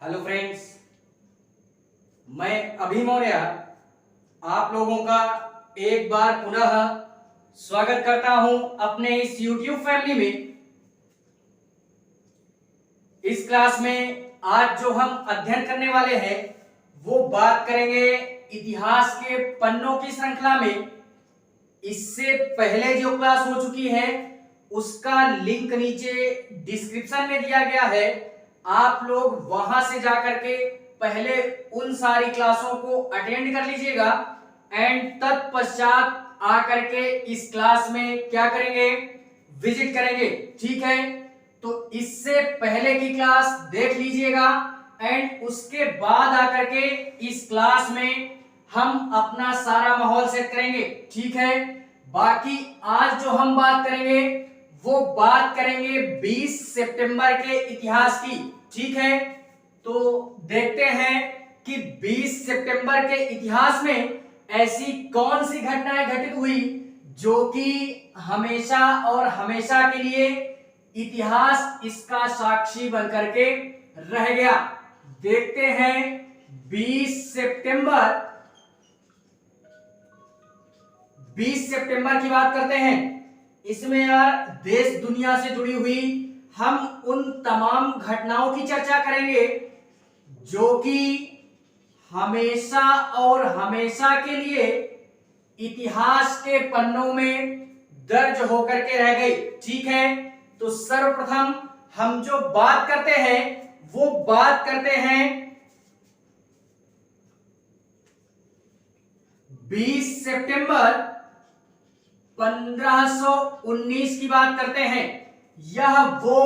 Hello friends, मैं अभी मौर्य आप लोगों का एक बार पुनः स्वागत करता हूं अपने इस YouTube फैमिली में। इस क्लास में आज जो हम अध्ययन करने वाले हैं वो बात करेंगे इतिहास के पन्नों की श्रृंखला में। इससे पहले जो क्लास हो चुकी है उसका लिंक नीचे डिस्क्रिप्शन में दिया गया है, आप लोग वहां से जाकर के पहले उन सारी क्लासों को अटेंड कर लीजिएगा एंड तत्पश्चात आकर के इस क्लास में क्या करेंगे, विजिट करेंगे। ठीक है, तो इससे पहले की क्लास देख लीजिएगा एंड उसके बाद आकर के इस क्लास में हम अपना सारा माहौल सेट करेंगे। ठीक है, बाकी आज जो हम बात करेंगे वो बात करेंगे 20 सितंबर के इतिहास की। ठीक है, तो देखते हैं कि 20 सितंबर के इतिहास में ऐसी कौन सी घटनाएं घटित हुई जो कि हमेशा और हमेशा के लिए इतिहास इसका साक्षी बनकर के रह गया। देखते हैं 20 सितंबर की बात करते हैं। इसमें यार देश दुनिया से जुड़ी हुई हम उन तमाम घटनाओं की चर्चा करेंगे जो कि हमेशा और हमेशा के लिए इतिहास के पन्नों में दर्ज होकर के रह गई। ठीक है, तो सर्वप्रथम हम जो बात करते हैं वो बात करते हैं 20 सितंबर 1519 की बात करते हैं। यह वो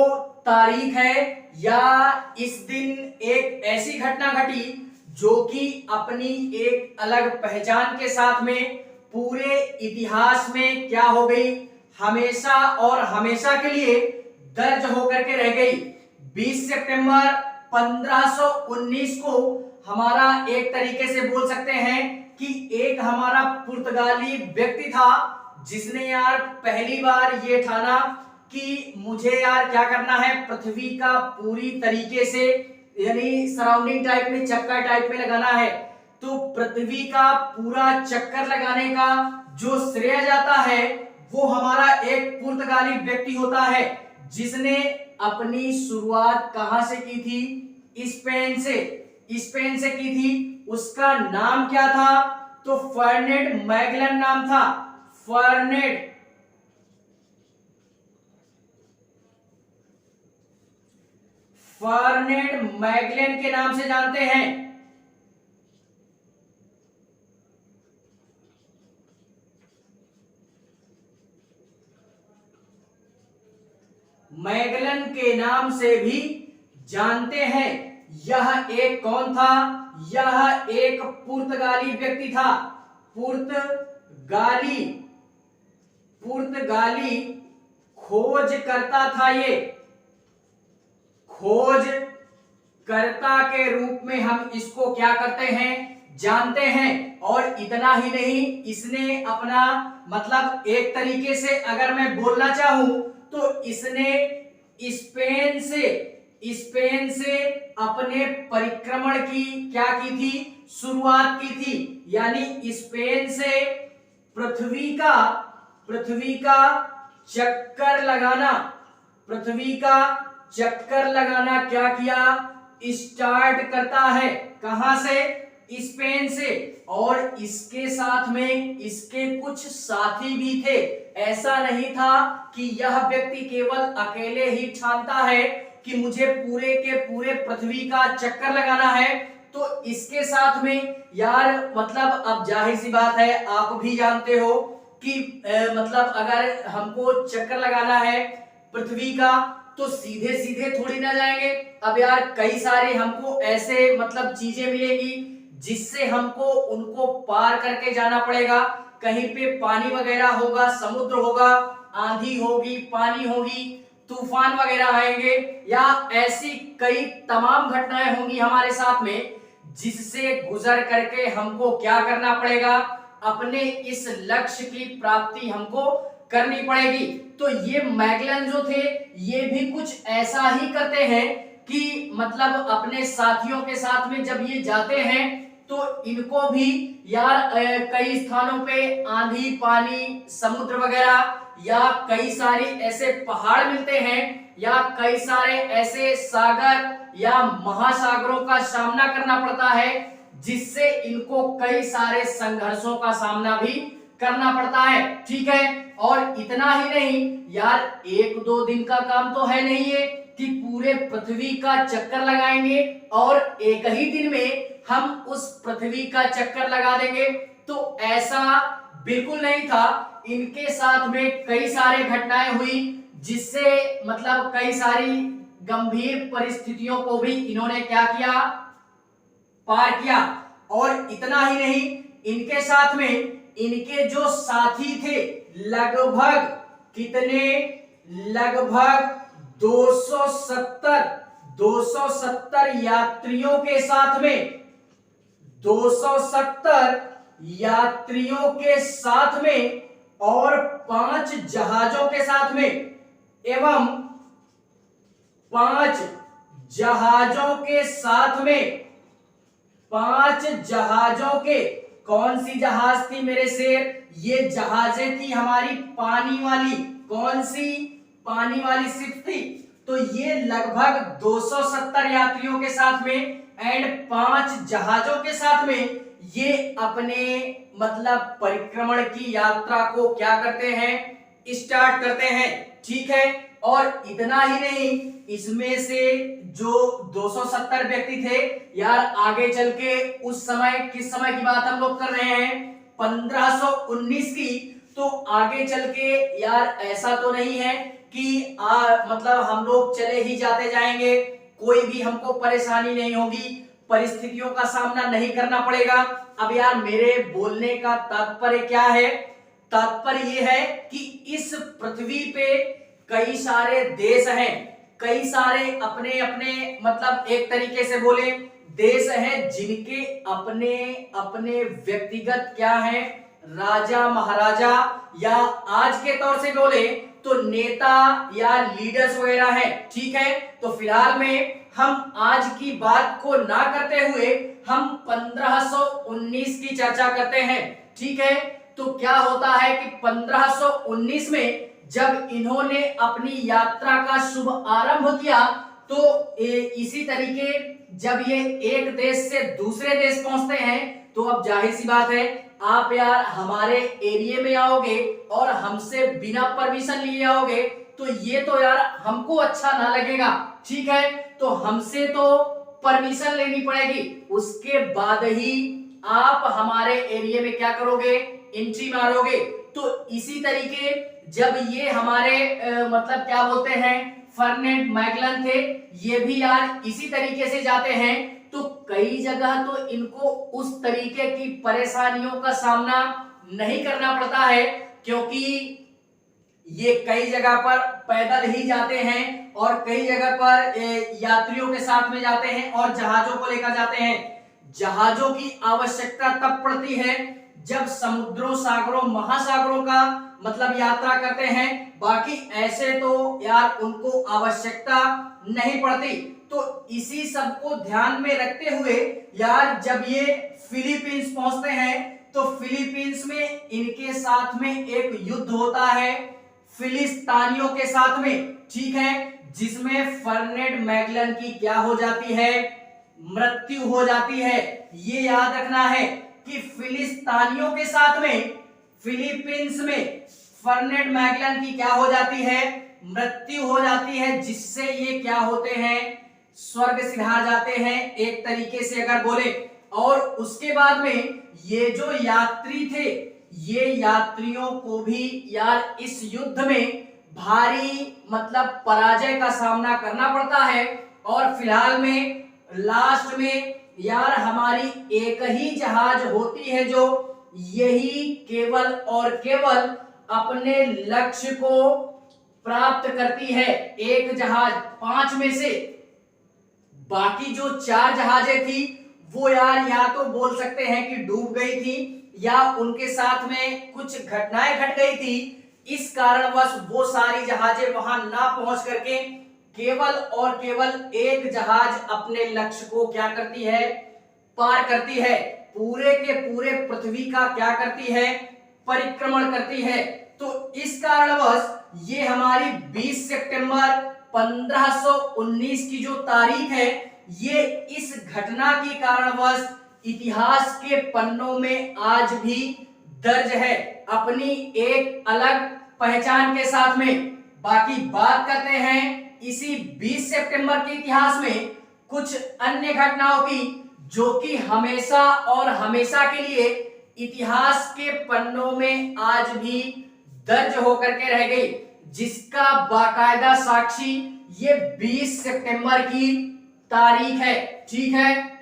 तारीख है या इस दिन एक ऐसी घटना घटी जो कि अपनी एक अलग पहचान के साथ में पूरे इतिहास में क्या हो गई, हमेशा और हमेशा के लिए दर्ज होकर के रह गई। 20 सितंबर 1519 को हमारा एक तरीके से बोल सकते हैं कि एक हमारा पुर्तगाली व्यक्ति था जिसने यार पहली बार ये ठाना कि मुझे यार क्या करना है, पृथ्वी का पूरी तरीके से यानी सराउंडिंग टाइप में, चक्कर टाइप में लगाना है। तो पृथ्वी का पूरा चक्कर लगाने का जो श्रेय जाता है वो हमारा एक पुर्तगाली व्यक्ति होता है जिसने अपनी शुरुआत कहां से की थी, स्पेन से की थी। उसका नाम क्या था, तो फर्डिनेंड मैगलन नाम था। फर्डिनेंड मैगलन के नाम से जानते हैं। मैगलन के नाम से भी जानते हैं। यह एक कौन था, यह एक पुर्तगाली व्यक्ति था। पुर्तगाली खोज करता था। ये खोज कर्ता के रूप में हम इसको क्या करते हैं, जानते हैं। और इतना ही नहीं, इसने अपना मतलब एक तरीके से अगर मैं बोलना चाहूं तो इसने स्पेन से अपने परिक्रमण की क्या की थी, शुरुआत की थी। यानी स्पेन से पृथ्वी का चक्कर लगाना क्या किया, स्टार्ट करता है। कहां से, स्पेन से। और इसके साथ में इसके कुछ साथी भी थे। ऐसा नहीं था कि यह व्यक्ति केवल अकेले ही ठानता है कि मुझे पूरे के पूरे पृथ्वी का चक्कर लगाना है। तो इसके साथ में यार मतलब अब जाहिर सी बात है, आप भी जानते हो कि मतलब अगर हमको चक्कर लगाना है पृथ्वी का तो सीधे सीधे थोड़ी ना जाएंगे। अब यार कई सारे हमको ऐसे मतलब चीजें मिलेंगी जिससे हमको उनको पार करके जाना पड़ेगा। कहीं पे पानी वगैरह होगा, समुद्र होगा, आंधी होगी, पानी होगी, तूफान वगैरह आएंगे या ऐसी कई तमाम घटनाएं होंगी हमारे साथ में जिससे गुजर करके हमको क्या करना पड़ेगा, अपने इस लक्ष्य की प्राप्ति हमको करनी पड़ेगी। तो ये मैगलन जो थे ये भी कुछ ऐसा ही करते हैं कि मतलब अपने साथियों के साथ में जब ये जाते हैं तो इनको भी यार कई स्थानों पे आंधी पानी समुद्र वगैरह या कई सारे ऐसे पहाड़ मिलते हैं या कई सारे ऐसे सागर या महासागरों का सामना करना पड़ता है, जिससे इनको कई सारे संघर्षों का सामना भी करना पड़ता है। ठीक है, और इतना ही नहीं यार, एक दो दिन का काम तो है नहीं है कि पूरे पृथ्वी का चक्कर लगाएंगे और एक ही दिन में हम उस पृथ्वी का चक्कर लगा देंगे, तो ऐसा बिल्कुल नहीं था। इनके साथ में कई सारे घटनाएं हुई जिससे मतलब कई सारी गंभीर परिस्थितियों को भी इन्होंने क्या किया, पार किया। और इतना ही नहीं, इनके साथ में इनके जो साथी थे लगभग कितने, लगभग 270 यात्रियों के साथ में, 270 यात्रियों के साथ में और 5 जहाजों के साथ में एवं 5 जहाजों के साथ में, 5 जहाजों के, कौन सी जहाज थी मेरे शेर, ये जहाजें थी हमारी पानी वाली, कौन सी, पानी वाली शिप थी। तो ये लगभग 270 यात्रियों के साथ में एंड 5 जहाजों के साथ में ये अपने मतलब परिक्रमण की यात्रा को क्या करते हैं, स्टार्ट करते हैं। ठीक है, और इतना ही नहीं, इसमें से जो 270 व्यक्ति थे यार, आगे चल के उस समय, किस समय की बात हम लोग कर रहे हैं, 1519 की। तो आगे चल के यार ऐसा तो नहीं है कि मतलब हम लोग चले ही जाते जाएंगे, कोई भी हमको परेशानी नहीं होगी, परिस्थितियों का सामना नहीं करना पड़ेगा। अब यार मेरे बोलने का तात्पर्य क्या है, तात्पर्य ये है कि इस पृथ्वी पे कई सारे देश हैं, कई सारे अपने अपने मतलब एक तरीके से बोले देश हैं जिनके अपने अपने व्यक्तिगत क्या हैं, राजा महाराजा या आज के तौर से बोले तो नेता या लीडर्स वगैरह हैं। ठीक है, तो फिलहाल में हम आज की बात को ना करते हुए हम 1519 की चर्चा करते हैं। ठीक है, तो क्या होता है कि 1519 में जब इन्होंने अपनी यात्रा का शुभ आरंभ किया तो इसी तरीके जब ये एक देश से दूसरे देश पहुंचते हैं तो अब जाहिर सी बात है, आप यार हमारे एरिया में आओगे और हमसे बिना परमिशन लिए आओगे तो ये तो यार हमको अच्छा ना लगेगा। ठीक है, तो हमसे तो परमिशन लेनी पड़ेगी, उसके बाद ही आप हमारे एरिया में क्या करोगे, एंट्री मारोगे। तो इसी तरीके जब ये हमारे मतलब क्या बोलते हैं, फर्डिनेंड मैगलन थे, ये भी यार इसी तरीके से जाते हैं। तो कई जगह तो इनको उस तरीके की परेशानियों का सामना नहीं करना पड़ता है, क्योंकि ये कई जगह पर पैदल ही जाते हैं और कई जगह पर यात्रियों के साथ में जाते हैं और जहाजों को लेकर जाते हैं। जहाजों की आवश्यकता तब पड़ती है जब समुद्रों, सागरों, महासागरों का मतलब यात्रा करते हैं, बाकी ऐसे तो यार उनको आवश्यकता नहीं पड़ती। तो इसी सब को ध्यान में रखते हुए यार जब ये फिलीपींस पहुंचते हैं तो फिलीपींस में इनके साथ में एक युद्ध होता है फिलिस्तीनियों के साथ में। ठीक है, जिसमें फर्डिनेंड मैगलन की क्या हो जाती है, मृत्यु हो जाती है। ये याद रखना है कि फिलिस्तीनियों के साथ में फिलीपींस में फर्डिनेंड मैगलन की क्या हो जाती है, मृत्यु हो जाती है, जिससे ये क्या होते हैं, स्वर्ग सिधार जाते हैं एक तरीके से अगर बोले। और उसके बाद में ये जो यात्री थे, ये यात्रियों को भी यार इस युद्ध में भारी मतलब पराजय का सामना करना पड़ता है। और फिलहाल में लास्ट में यार हमारी एक ही जहाज होती है जो यही केवल और केवल अपने लक्ष्य को प्राप्त करती है, एक जहाज 5 में से। बाकी जो 4 जहाजें थी वो यार या तो बोल सकते हैं कि डूब गई थी या उनके साथ में कुछ घटनाएं घट गई थी, इस कारणवश वो सारी जहाजें वहां ना पहुंच करके केवल और केवल एक जहाज अपने लक्ष्य को क्या करती है, पार करती है, पूरे के पूरे पृथ्वी का क्या करती है, परिक्रमण करती है। तो इस कारणवश ये हमारी 20 सितंबर 1519 की जो तारीख है, ये इस घटना के कारणवश इतिहास के पन्नों में आज भी दर्ज है, अपनी एक अलग पहचान के साथ में। बाकी बात करते हैं इसी 20 सितंबर के इतिहास में कुछ अन्य घटनाओं की, जो कि हमेशा और हमेशा के लिए इतिहास के पन्नों में आज भी दर्ज होकर के रह गई, जिसका बाकायदा साक्षी ये 20 सितंबर की तारीख है। ठीक है,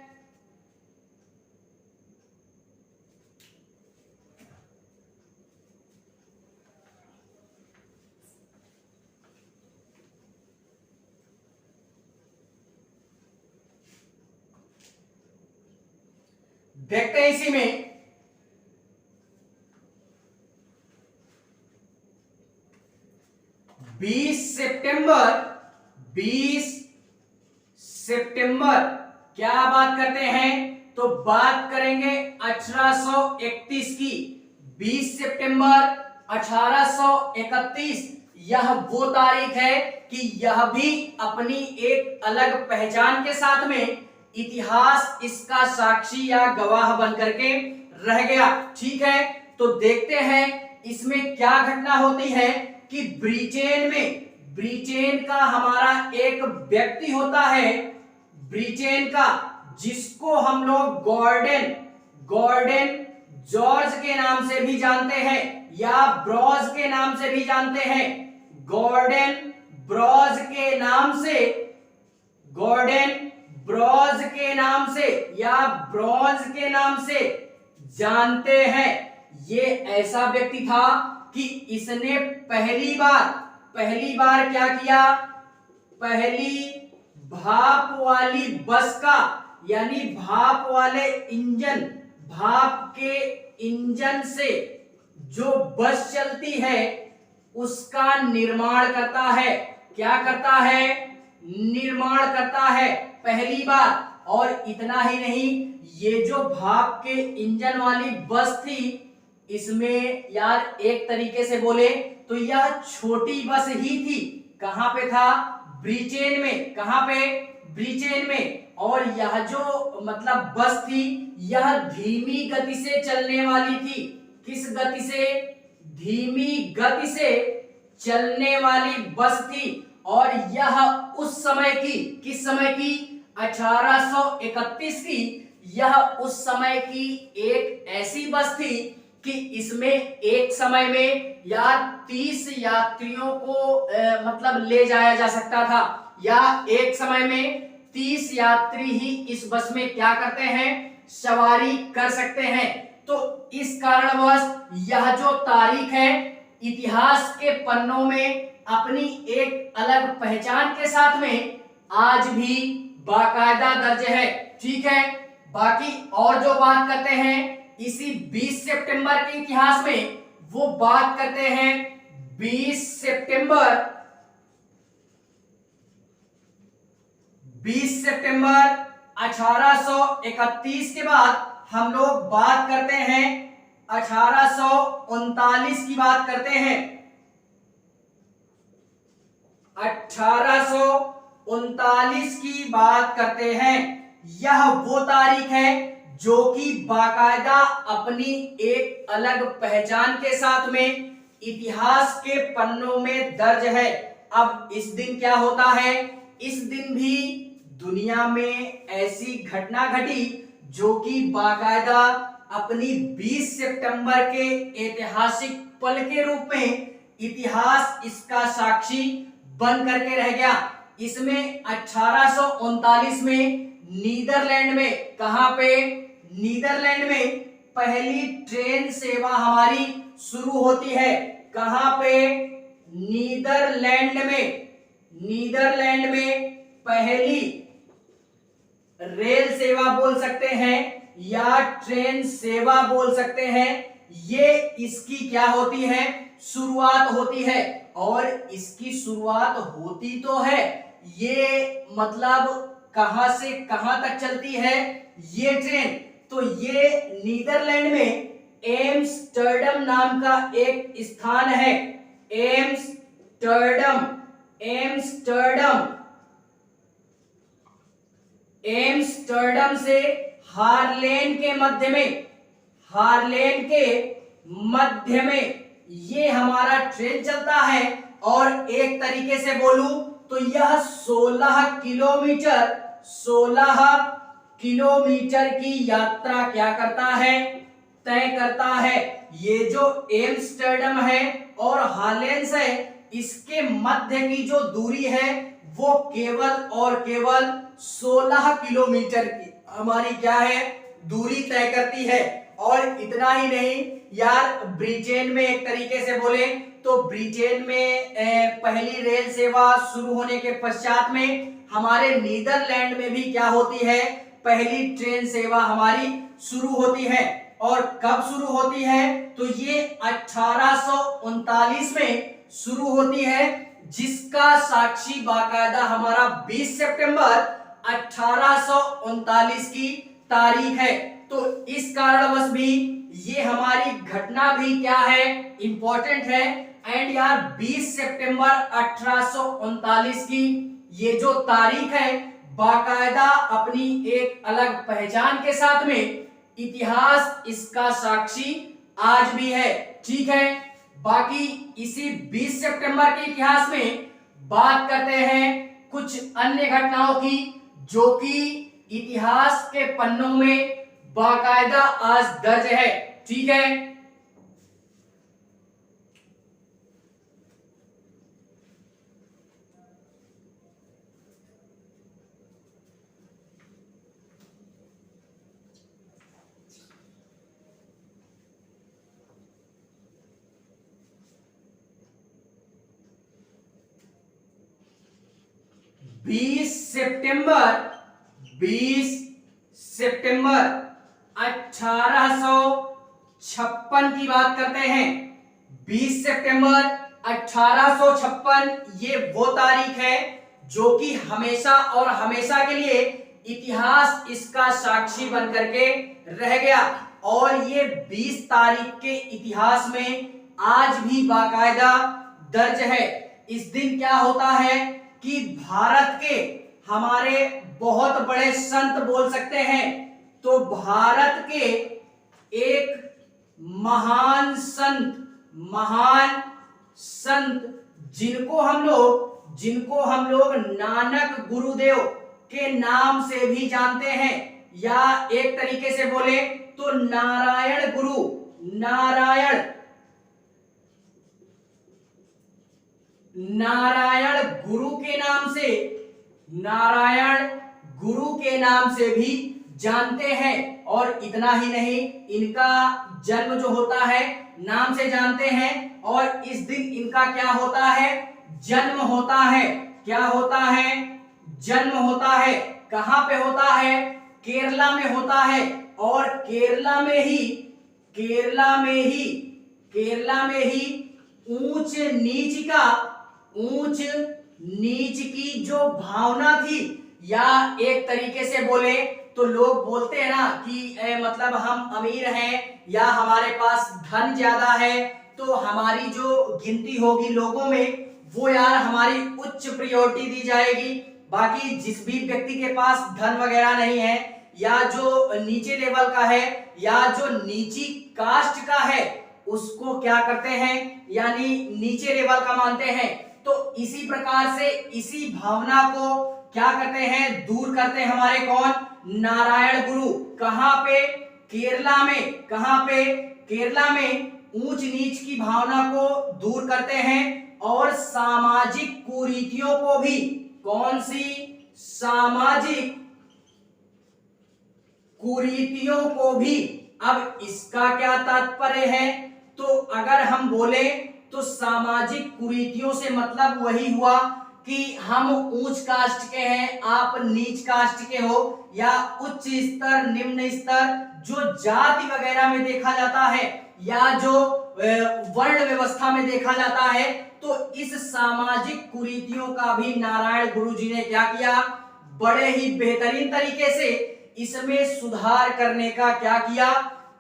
देखते हैं इसी में 20 सितंबर क्या बात करते हैं, तो बात करेंगे 1831 की। 20 सितंबर 1831 यह वो तारीख है कि यह भी अपनी एक अलग पहचान के साथ में इतिहास इसका साक्षी या गवाह बन करके रह गया। ठीक है, तो देखते हैं इसमें क्या घटना होती है कि ब्रिटेन का हमारा एक व्यक्ति होता है, ब्रिटेन का, जिसको हम लोग गॉर्डन जॉर्ज के नाम से भी जानते हैं या ब्रॉज के नाम से भी जानते हैं। गॉर्डन ब्रॉज के नाम से या ब्रॉन्ज के नाम से जानते हैं। ये ऐसा व्यक्ति था कि इसने पहली बार क्या किया, पहली भाप वाली बस का, यानी भाप वाले इंजन, भाप के इंजन से जो बस चलती है उसका निर्माण करता है। क्या करता है, निर्माण करता है पहली बार। और इतना ही नहीं, ये जो भाप के इंजन वाली बस थी, इसमें यार एक तरीके से बोले तो यह छोटी बस ही थी। कहां पे था, ब्रिटेन में। कहां पे, ब्रिटेन में। और यह जो मतलब बस थी, यह धीमी गति से चलने वाली थी। किस गति से, धीमी गति से चलने वाली बस थी। और यह उस समय की, किस समय की, 1831 की, यह उस समय की एक ऐसी बस थी कि इसमें एक समय में या 30 यात्रियों को मतलब ले जाया जा सकता था, या एक समय में 30 यात्री ही इस बस में क्या करते हैं, सवारी कर सकते हैं। तो इस कारणवश यह जो तारीख है इतिहास के पन्नों में अपनी एक अलग पहचान के साथ में आज भी बाकायदा दर्ज है। ठीक है, बाकी और जो बात करते हैं इसी 20 सितंबर के इतिहास में, वो बात करते हैं 20 सितंबर 1831 के बाद हम लोग बात करते हैं 1839 की बात करते हैं। 1839 की बात करते हैं। यह वो तारीख है जो कि बाकायदा अपनी एक अलग पहचान के साथ में इतिहास के पन्नों में दर्ज है। अब इस दिन क्या होता है, इस दिन भी दुनिया में ऐसी घटना घटी जो कि बाकायदा अपनी 20 सितंबर के ऐतिहासिक पल के रूप में इतिहास इसका साक्षी बन करके रह गया। इसमें 1839 में नीदरलैंड में, कहां पे, नीदरलैंड में पहली ट्रेन सेवा हमारी शुरू होती है। कहां पे, नीदरलैंड में। नीदरलैंड में पहली रेल सेवा बोल सकते हैं या ट्रेन सेवा बोल सकते हैं। ये इसकी क्या होती है, शुरुआत होती है। और इसकी शुरुआत होती तो है, ये मतलब कहां से कहां तक चलती है ये ट्रेन? तो ये नीदरलैंड में एम्स्टर्डम नाम का एक स्थान है। एम्स्टर्डम, एम्स्टर्डम, एम्स्टर्डम से हार्लेन के मध्य में, हार्लेन के मध्य में ये हमारा ट्रेन चलता है। और एक तरीके से बोलूं तो यह 16 किलोमीटर, 16 किलोमीटर की यात्रा क्या करता है? तय करता है। ये जो एम्स्टर्डम है और हार्लेन्स है, इसके मध्य की जो दूरी है वो केवल और केवल 16 किलोमीटर की हमारी क्या है? दूरी तय करती है। और इतना ही नहीं यार, ब्रिटेन में एक तरीके से बोले तो ब्रिटेन में पहली रेल सेवा शुरू होने के पश्चात में हमारे नीदरलैंड में भी क्या होती है? पहली ट्रेन सेवा हमारी शुरू होती है। और कब शुरू होती है? तो ये 1839 में शुरू होती है, जिसका साक्षी बाकायदा हमारा 20 सितंबर 1839 की तारीख है। तो इस कारणवश भी ये हमारी घटना भी क्या है? इंपॉर्टेंट है। एंड यार 20 सितंबर 1839 की ये जो तारीख है बाकायदा अपनी एक अलग पहचान के साथ में इतिहास इसका साक्षी आज भी है। ठीक है, बाकी इसी 20 सितंबर के इतिहास में बात करते हैं कुछ अन्य घटनाओं की जो कि इतिहास के पन्नों में बाकायदा आज दर्ज है। ठीक है, 20 सितंबर 20 सितंबर 1856 की बात करते हैं। 20 सितंबर 1856 ये वो तारीख है जो कि हमेशा और हमेशा के लिए इतिहास इसका साक्षी बन करके रह गया। और ये 20 तारीख के इतिहास में आज भी बाकायदा दर्ज है। इस दिन क्या होता है कि भारत के हमारे बहुत बड़े संत बोल सकते हैं, तो भारत के एक महान संत जिनको हम लोग नानक गुरुदेव के नाम से भी जानते हैं, या एक तरीके से बोले तो नारायण गुरु, नारायण गुरु के नाम से भी जानते हैं। और इतना ही नहीं, इनका जन्म जो होता है नाम से जानते हैं। और इस दिन इनका क्या होता है? जन्म होता है। क्या होता है? जन्म होता है। कहां पे होता है? केरला में होता है। और केरला में ही ऊंच नीच की जो भावना थी, या एक तरीके से बोले तो लोग बोलते हैं ना कि मतलब हम अमीर हैं या हमारे पास धन ज्यादा है, तो हमारी जो गिनती होगी लोगों में वो यार हमारी उच्च प्रायोरिटी दी जाएगी। बाकी जिस भी व्यक्ति के पास धन वगैरह नहीं है, या जो नीचे लेवल का है, या जो नीची कास्ट का है, उसको क्या करते हैं? यानी नीचे लेवल का मानते हैं। तो इसी प्रकार से इसी भावना को क्या करते हैं? दूर करते हैं हमारे कौन? नारायण गुरु। कहां पे? केरला में। कहां पे? केरला में ऊंच नीच की भावना को दूर करते हैं और सामाजिक कुरीतियों को भी, कौन सी? सामाजिक कुरीतियों को भी। अब इसका क्या तात्पर्य है? तो अगर हम बोले तो सामाजिक कुरीतियों से मतलब वही हुआ कि हम ऊंच कास्ट के हैं, आप नीच कास्ट के हो, या उच्च स्तर निम्न स्तर जो जाति वगैरह में देखा जाता है, या जो वर्ण व्यवस्था में देखा जाता है, तो इस सामाजिक कुरीतियों का भी नारायण गुरुजी ने क्या किया, बड़े ही बेहतरीन तरीके से इसमें सुधार करने का क्या किया,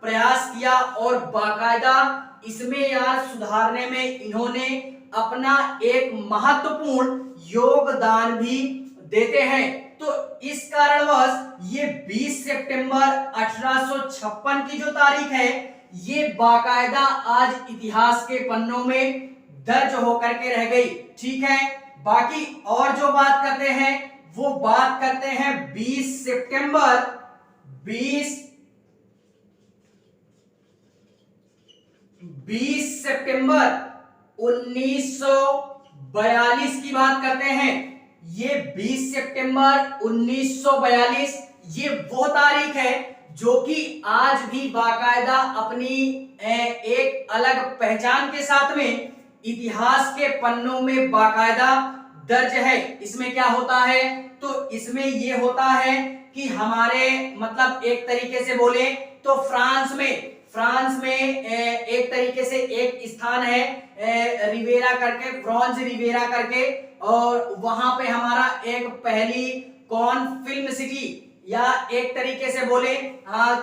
प्रयास किया। और बाकायदा इसमें यार सुधारने में इन्होंने अपना एक महत्वपूर्ण योगदान भी देते हैं। तो इस कारणवश ये 20 सितंबर 1856 की जो तारीख है, ये बाकायदा आज इतिहास के पन्नों में दर्ज होकर के रह गई। ठीक है, बाकी और जो बात करते हैं वो बात करते हैं 20 सितंबर 1942 की बात करते हैं। ये 20 सितंबर 1942 ये वो तारीख है जो कि आज भी बाकायदा अपनी एक अलग पहचान के साथ में इतिहास के पन्नों में बाकायदा दर्ज है। इसमें क्या होता है, तो इसमें ये होता है कि हमारे मतलब एक तरीके से बोले तो फ्रांस में एक तरीके से एक स्थान है रिवेरा करके, ब्रॉन्ज रिवेरा करके, और वहां पे हमारा एक पहली कॉन फिल्म सिटी या एक तरीके से बोले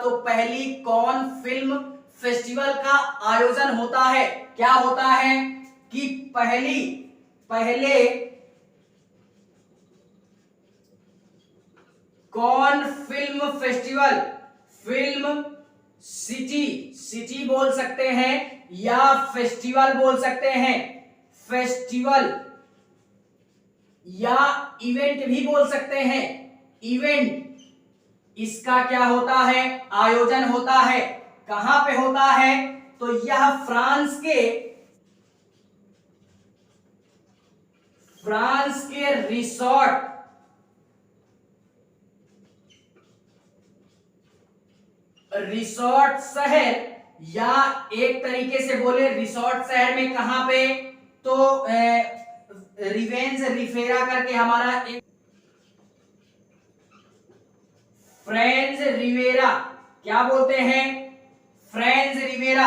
तो पहली कॉन फिल्म फेस्टिवल का आयोजन होता है। क्या होता है कि पहले Cannes film festival, film city बोल सकते हैं या फेस्टिवल बोल सकते हैं, फेस्टिवल या इवेंट भी बोल सकते हैं, इवेंट, इसका क्या होता है, आयोजन होता है। कहां पे होता है, तो यह फ्रांस के रिसोर्ट शहर या एक तरीके से बोले रिसोर्ट शहर में कहां पे, तो रिवेंज रिफेरा करके हमारा एक फ्रेंज रिवेरा, क्या बोलते हैं, फ्रेंज रिवेरा,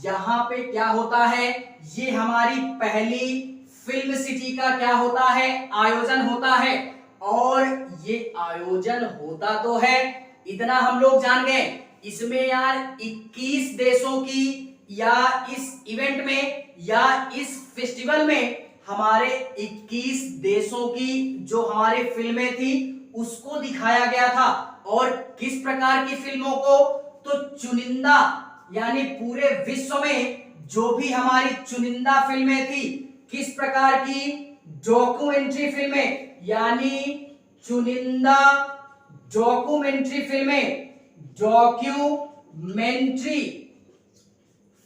यहां पे क्या होता है, ये हमारी पहली फिल्म सिटी का क्या होता है, आयोजन होता है। और ये आयोजन होता तो है, इतना हम लोग जान गए, इसमें यार 21 देशों की या इस इवेंट में या इस फेस्टिवल में हमारे 21 देशों की जो हमारी फिल्में थी उसको दिखाया गया था। और किस प्रकार की फिल्मों को, तो चुनिंदा, यानी पूरे विश्व में जो भी हमारी चुनिंदा फिल्में थी, किस प्रकार की, डॉक्यूमेंट्री फिल्में, यानी चुनिंदा डॉक्यूमेंट्री फिल्में, डॉक्यूमेंट्री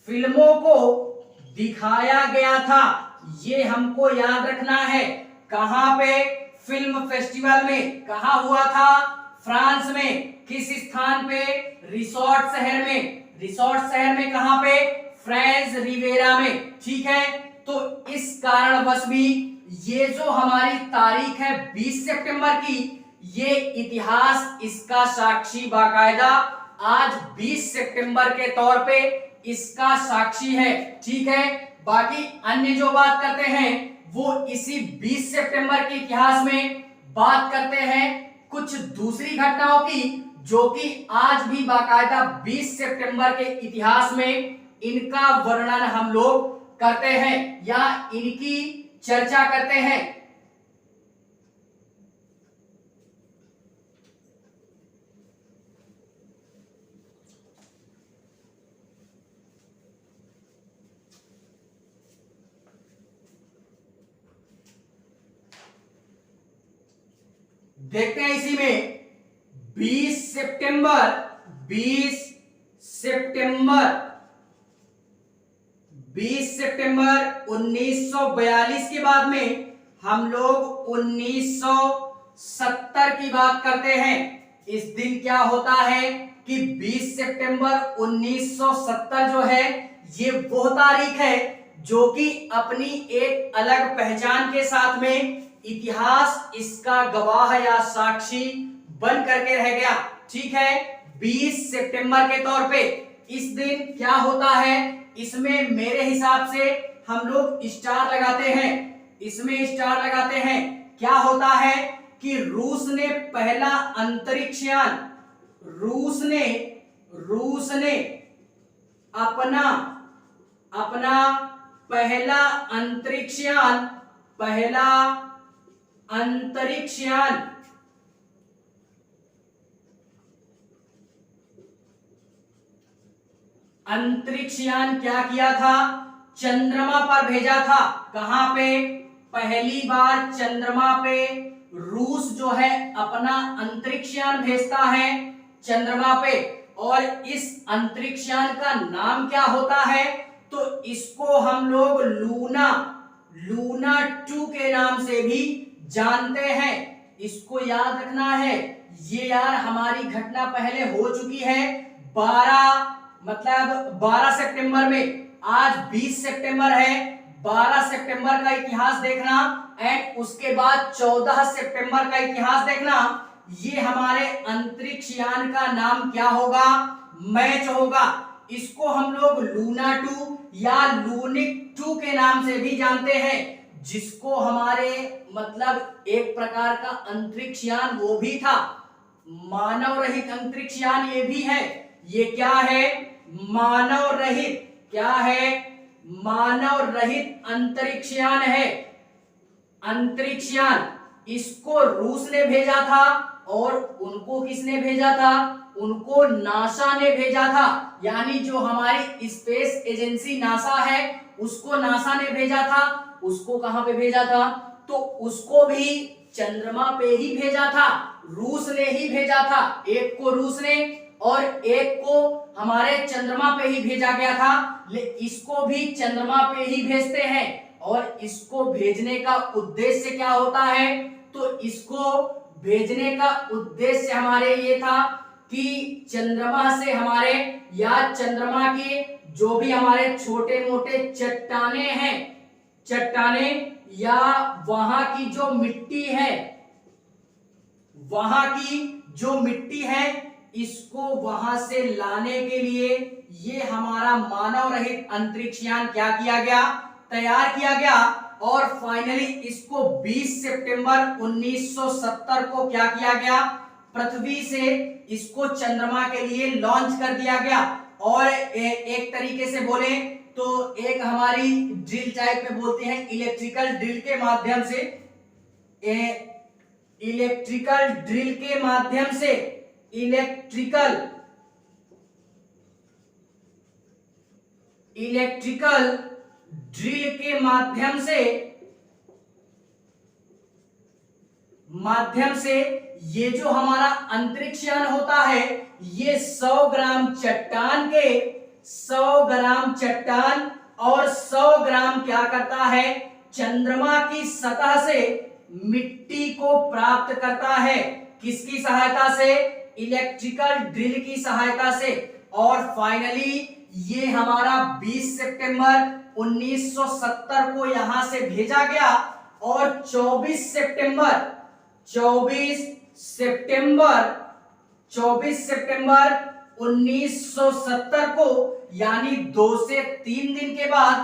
फिल्मों को दिखाया गया था। ये हमको याद रखना है। कहां पे, फिल्म फेस्टिवल में, कहां हुआ था, फ्रांस में, किस स्थान पे, रिसोर्ट शहर में, रिसोर्ट शहर में कहां पे, फ्रेंच रिवेरा में। ठीक है, तो इस कारणवश भी ये जो हमारी तारीख है 20 सितंबर की, ये इतिहास इसका साक्षी बाकायदा आज 20 सितंबर के तौर पे इसका साक्षी है। ठीक है, बाकी अन्य जो बात करते हैं वो इसी 20 सितंबर के इतिहास में बात करते हैं कुछ दूसरी घटनाओं की, जो कि आज भी बाकायदा 20 सितंबर के इतिहास में इनका वर्णन हम लोग करते हैं या इनकी चर्चा करते हैं। देखते हैं इसी में 20 सितंबर 1942 के बाद में हम लोग 1970 की बात करते हैं। इस दिन क्या होता है कि 20 सितंबर 1970 जो है ये वो तारीख है जो कि अपनी एक अलग पहचान के साथ में इतिहास इसका गवाह या साक्षी बन करके रह गया। ठीक है, 20 सितंबर के तौर पे इस दिन क्या होता है इसमें मेरे हिसाब से हम लोग स्टार लगाते हैं, इसमें स्टार लगाते हैं। क्या होता है कि रूस ने पहला अंतरिक्षयान, रूस ने अपना पहला अंतरिक्षयान क्या किया था, चंद्रमा पर भेजा था। कहां पे, पहली बार चंद्रमा पे रूस जो है अपना अंतरिक्षयान भेजता है चंद्रमा पे। और इस अंतरिक्षयान का नाम क्या होता है, तो इसको हम लोग लूना 2 के नाम से भी जानते हैं। इसको याद रखना है। ये यार हमारी घटना पहले हो चुकी है 12 सितंबर में। आज 20 सितंबर है, 12 सितंबर का इतिहास देखना एंड उसके बाद 14 सितंबर का इतिहास देखना। ये हमारे अंतरिक्षयान का नाम क्या होगा, मैच होगा। इसको हम लोग लूना 2 या लूनिक 2 के नाम से भी जानते हैं, जिसको हमारे मतलब एक प्रकार का अंतरिक्षयान वो भी था, मानव रहित अंतरिक्षयान ये भी है। ये क्या है, मानव रहित, क्या है, मानव रहित अंतरिक्षयान है, अंतरिक्षयान। इसको रूस ने भेजा था और उनको किसने भेजा था, उनको नासा ने भेजा था। यानी जो हमारी स्पेस एजेंसी नासा है उसको नासा ने भेजा था। उसको कहां पे भेजा था, तो उसको भी चंद्रमा पे ही भेजा था, रूस ने ही भेजा था। एक को रूस ने और एक को हमारे चंद्रमा पे ही भेजा गया था। इसको भी चंद्रमा पे ही भेजते हैं और इसको भेजने का उद्देश्य क्या होता है, तो इसको भेजने का उद्देश्य हमारे ये था कि चंद्रमा से हमारे या चंद्रमा के जो भी हमारे छोटे मोटे चट्टाने हैं, चट्टाने या वहां की जो मिट्टी है, वहां की जो मिट्टी है, इसको वहां से लाने के लिए ये हमारा मानव रहित अंतरिक्षयान क्या किया गया, तैयार किया गया। और फाइनली इसको 20 सितंबर 1970 को क्या किया गया, पृथ्वी से इसको चंद्रमा के लिए लॉन्च कर दिया गया। और एक तरीके से बोले तो एक हमारी ड्रिल टाइप में बोलते हैं, इलेक्ट्रिकल ड्रिल के माध्यम से, इलेक्ट्रिकल ड्रिल के माध्यम से, इलेक्ट्रिकल ड्रिल के माध्यम से ये जो हमारा अंतरिक्षयान होता है, ये 100 ग्राम चट्टान के 100 ग्राम चट्टान और 100 ग्राम क्या करता है, चंद्रमा की सतह से मिट्टी को प्राप्त करता है। किसकी सहायता से, इलेक्ट्रिकल ड्रिल की सहायता से। और फाइनली ये हमारा 20 सितंबर 1970 को यहां से भेजा गया और 24 सितंबर 1970 को यानी 2 से 3 दिन के बाद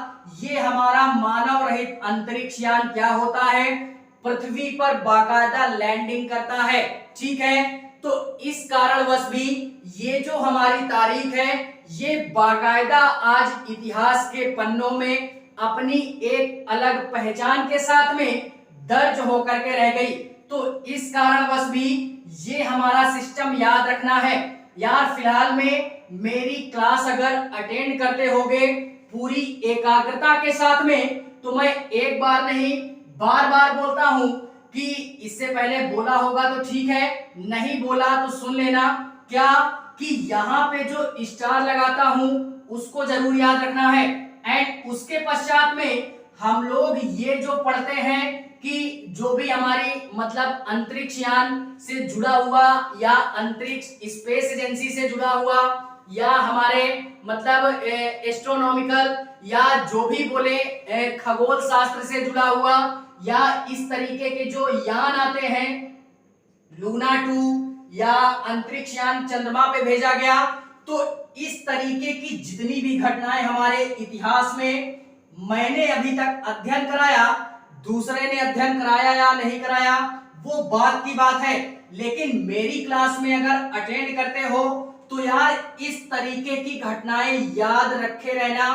ये हमारा मानव रहित अंतरिक्षयान क्या होता है, पृथ्वी पर बाकायदा लैंडिंग करता है। ठीक है, तो इस कारणवश भी ये जो हमारी तारीख है ये बाकायदा आज इतिहास के पन्नों में अपनी एक अलग पहचान के साथ में दर्ज होकर के रह गई। तो इस कारणवश भी ये हमारा सिस्टम याद रखना है। यार फिलहाल में मेरी क्लास अगर अटेंड करते होगे पूरी एकाग्रता के साथ में, तो मैं एक बार नहीं बार बार बोलता हूं कि इससे पहले बोला होगा तो ठीक है, नहीं बोला तो सुन लेना, क्या कि यहाँ पे जो स्टार लगाता हूं उसको जरूर याद रखना है। एंड उसके पश्चात में हम लोग ये जो पढ़ते हैं कि जो भी हमारी मतलब अंतरिक्षयान से जुड़ा हुआ या अंतरिक्ष स्पेस एजेंसी से जुड़ा हुआ या हमारे मतलब एस्ट्रोनॉमिकल या जो भी बोले खगोल शास्त्र से जुड़ा हुआ या इस तरीके के जो यान आते हैं, लूना 2 या अंतरिक्षयान चंद्रमा पे भेजा गया, तो इस तरीके की जितनी भी घटनाएं हमारे इतिहास में मैंने अभी तक अध्ययन कराया, दूसरे ने अध्ययन कराया या नहीं कराया वो बात की बात है, लेकिन मेरी क्लास में अगर अटेंड करते हो तो यार इस तरीके की घटनाएं याद रखे रहना,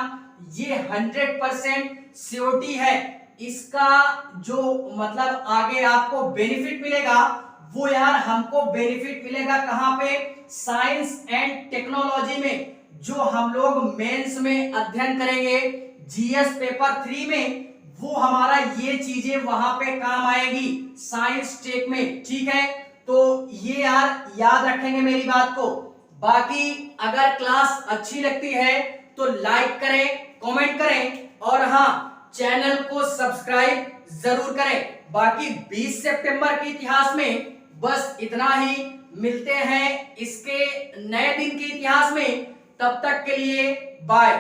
ये 100% श्योरिटी है। इसका जो मतलब आगे आपको बेनिफिट मिलेगा वो यार हमको बेनिफिट मिलेगा कहां पे, साइंस एंड टेक्नोलॉजी में, जो हम लोग मेंस में अध्ययन करेंगे जीएस पेपर 3 में, वो हमारा ये चीजें वहां पे काम आएगी साइंस टेक में, ठीक है। तो ये यार याद रखेंगे मेरी बात को। बाकी अगर क्लास अच्छी लगती है तो लाइक करें, कमेंट करें और हाँ चैनल को सब्सक्राइब जरूर करें। बाकी 20 सितंबर के इतिहास में बस इतना ही, मिलते हैं इसके नए दिन के इतिहास में, तब तक के लिए बाय।